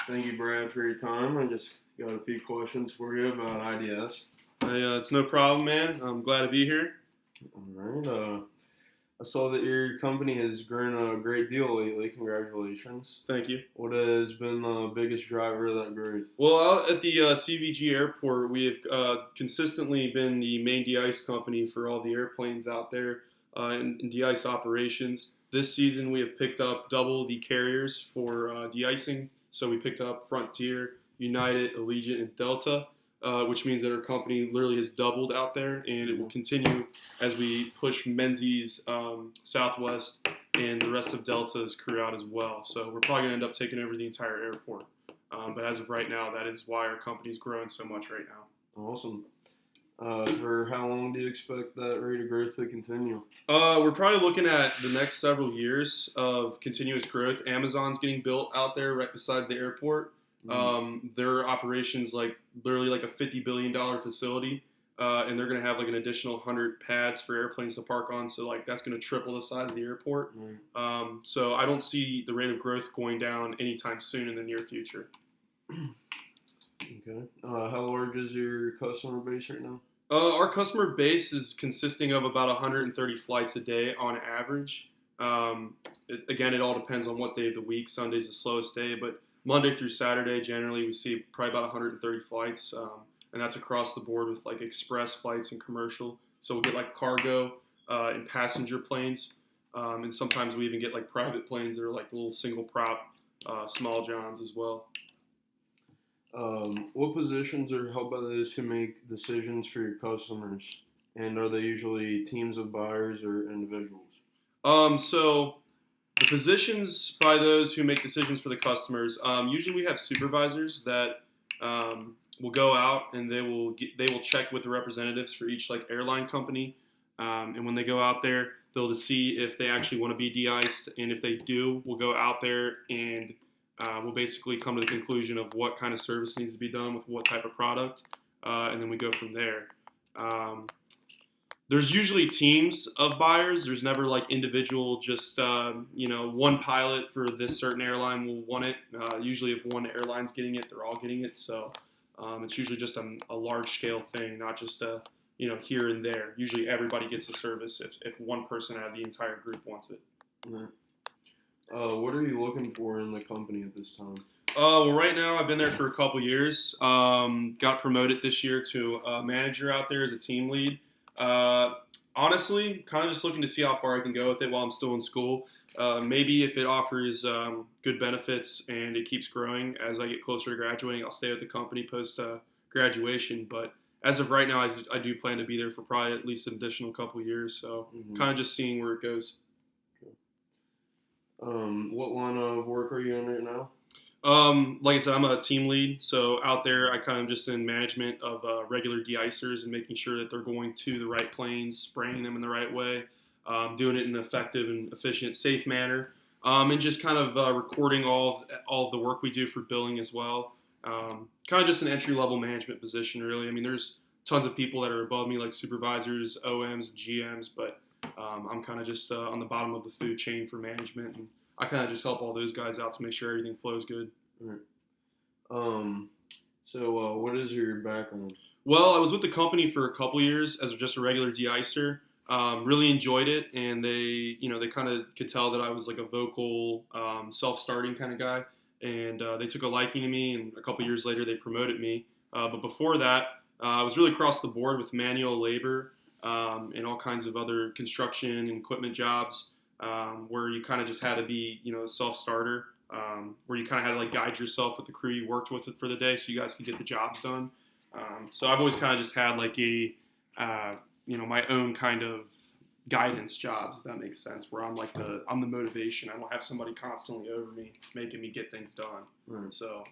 Thank you, Brad, for your time. I just got a few questions for you about IDS. Hey, it's no problem, man. I'm glad to be here. All right. I saw that your company has grown a great deal lately. Congratulations. Thank you. What has been the biggest driver of that growth? Well, out at the CVG airport, we have consistently been the main de-ice company for all the airplanes out there in de-ice operations. This season, we have picked up double the carriers for de-icing. So we picked up Frontier, United, Allegiant, and Delta, which means that our company literally has doubled out there, and it will continue as we push Menzies, Southwest, and the rest of Delta's crew out as well. So we're probably going to end up taking over the entire airport. But as of right now, that is why our company's growing so much right now. Awesome. For how long do you expect that rate of growth to continue? We're probably looking at the next several years of continuous growth. Amazon's getting built out there right beside the airport. Their operations literally like a $50 billion facility, and they're going to have like an additional 100 pads for airplanes to park on. So that's going to triple the size of the airport. So I don't see the rate of growth going down anytime soon in the near future. Okay. How large is your customer base right now? Our customer base is consisting of about 130 flights a day on average. It all depends on what day of the week. Sunday's the slowest day, but Monday through Saturday, generally, we see probably about 130 flights, and that's across the board with like express flights and commercial. So we'll get like cargo and passenger planes, and sometimes we even get like private planes that are like little single prop, small johns as well. What positions are held by those who make decisions for your customers? And are they usually teams of buyers or individuals? So the positions by those who make decisions for the customers, usually we have supervisors that will go out and they will check with the representatives for each like airline company. And when they go out there, they'll see if they actually want to be de-iced. And if they do, we'll go out there and we'll basically come to the conclusion of what kind of service needs to be done with what type of product, and then we go from there. There's usually teams of buyers. There's never like individual, just one pilot for this certain airline will want it. Usually, if one airline's getting it, they're all getting it. So it's usually just a large scale thing, not just here and there. Usually, everybody gets the service if one person out of the entire group wants it. Right. What are you looking for in the company at this time? Well, right now I've been there for a couple years. Got promoted this year to a manager out there as a team lead. Honestly, kind of just looking to see how far I can go with it while I'm still in school. Maybe if it offers good benefits and it keeps growing as I get closer to graduating, I'll stay with the company post graduation. But as of right now, I do plan to be there for probably at least an additional couple years. So kind of just seeing where it goes. What line of work are you in right now? Like I said, I'm a team lead, so out there I kind of just in management of regular de-icers and making sure that they're going to the right planes, spraying them in the right way, doing it in an effective and efficient, safe manner, and just kind of recording all of the work we do for billing as well. Kind of just an entry-level management position, really. I mean, there's tons of people that are above me, like supervisors, OMs, and GMs, but I'm kind of just on the bottom of the food chain for management, and I kind of just help all those guys out to make sure everything flows good. Right. So what is your background? Well, I was with the company for a couple years as just a regular de-icer. Really enjoyed it, and they kind of could tell that I was like a vocal, self-starting kind of guy, and they took a liking to me, and a couple years later they promoted me. But before that, I was really across the board with manual labor, and all kinds of other construction and equipment jobs, where you kind of just had to be, a self-starter, where you kind of had to like guide yourself with the crew you worked with for the day so you guys could get the jobs done. So I've always kind of just had like my own kind of guidance jobs, if that makes sense, where I'm the motivation. I don't have somebody constantly over me making me get things done. Right. So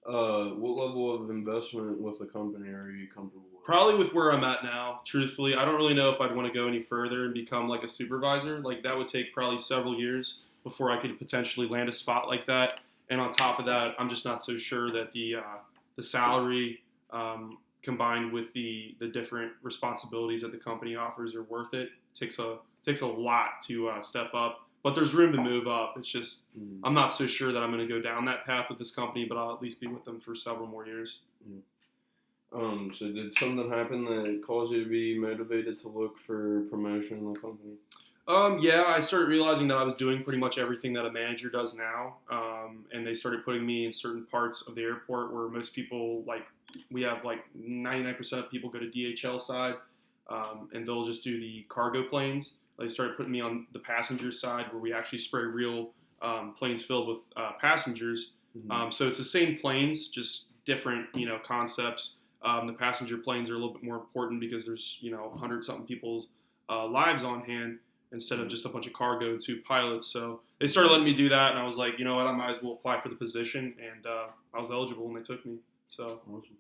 what level of investment with the company are you comfortable with? Probably with where I'm at now, truthfully. I don't really know if I'd want to go any further and become like a supervisor. Like that would take probably several years before I could potentially land a spot like that. And on top of that, I'm just not so sure that the salary combined with the different responsibilities that the company offers are worth it. Takes a lot to step up but there's room to move up. It's just Mm. I'm not so sure that I'm going to go down that path with this company, but I'll at least be with them for several more years. So did something happen that caused you to be motivated to look for promotion in the company? Yeah, I started realizing that I was doing pretty much everything that a manager does now, and they started putting me in certain parts of the airport where most people, like, we have like 99% of people go to DHL side, and they'll just do the cargo planes. They started putting me on the passenger side where we actually spray real planes filled with passengers. Mm-hmm. So it's the same planes, just different, concepts. The passenger planes are a little bit more important because there's, 100-something people's lives on hand instead of just a bunch of cargo and 2 pilots. So they started letting me do that, and I was like, you know what, I might as well apply for the position, and I was eligible when they took me. So Awesome.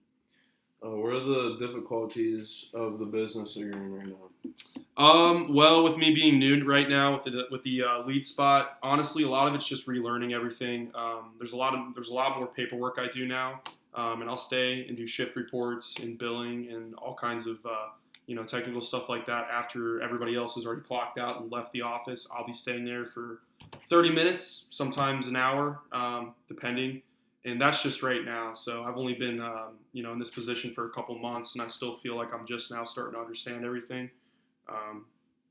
What are the difficulties of the business that you're in right now? Well, with me being new right now with the lead spot, honestly, a lot of it's just relearning everything. There's a lot more paperwork I do now, and I'll stay and do shift reports and billing and all kinds of technical stuff like that. After everybody else has already clocked out and left the office, I'll be staying there for 30 minutes, sometimes an hour, depending. And that's just right now. So I've only been, in this position for a couple months, and I still feel like I'm just now starting to understand everything.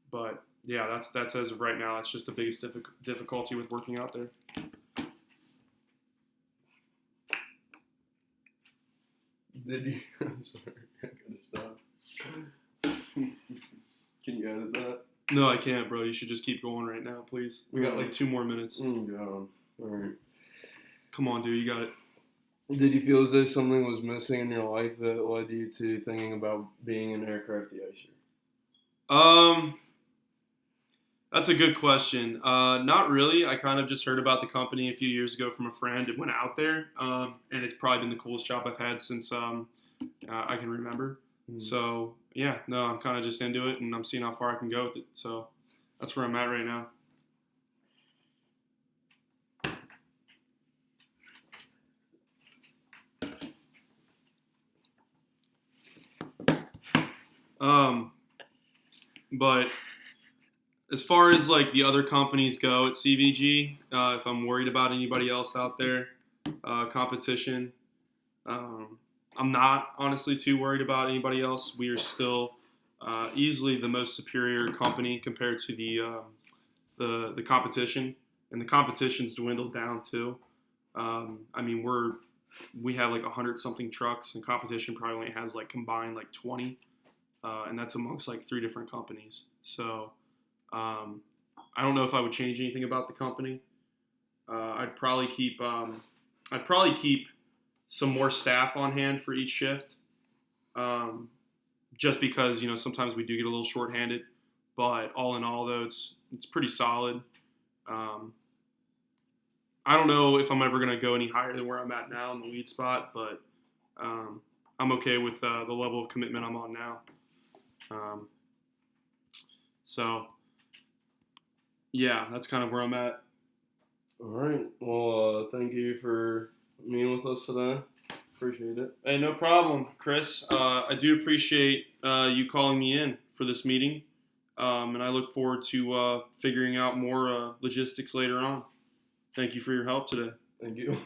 But yeah, that's as of right now. That's just the biggest difficulty with working out there. Did you? Sorry, I gotta stop. Can you edit that? No, I can't, bro. You should just keep going right now, please. We got like 2 more minutes. God. All right. Come on, dude. You got it. Did you feel as though something was missing in your life that led you to thinking about being an aircraft de-icer? That's a good question. Not really. I kind of just heard about the company a few years ago from a friend and went out there, and it's probably been the coolest job I've had since I can remember. Mm-hmm. So yeah, no, I'm kind of just into it, and I'm seeing how far I can go with it. So that's where I'm at right now. But as far as like the other companies go at CVG, if I'm worried about anybody else out there, competition, I'm not honestly too worried about anybody else. We are still easily the most superior company compared to the competition, and the competition's dwindled down too. We have like 100-something trucks, and competition probably only has like combined like 20, and that's amongst like 3 different companies. So I don't know if I would change anything about the company. I'd probably keep some more staff on hand for each shift, just because sometimes we do get a little shorthanded. But all in all, though, it's pretty solid. I don't know if I'm ever going to go any higher than where I'm at now in the lead spot, but I'm okay with the level of commitment I'm on now. So, yeah, that's kind of where I'm at. All right. Well, thank you for meeting with us today. Appreciate it. Hey, no problem, Chris. I do appreciate you calling me in for this meeting, and I look forward to figuring out more logistics later on. Thank you for your help today. Thank you.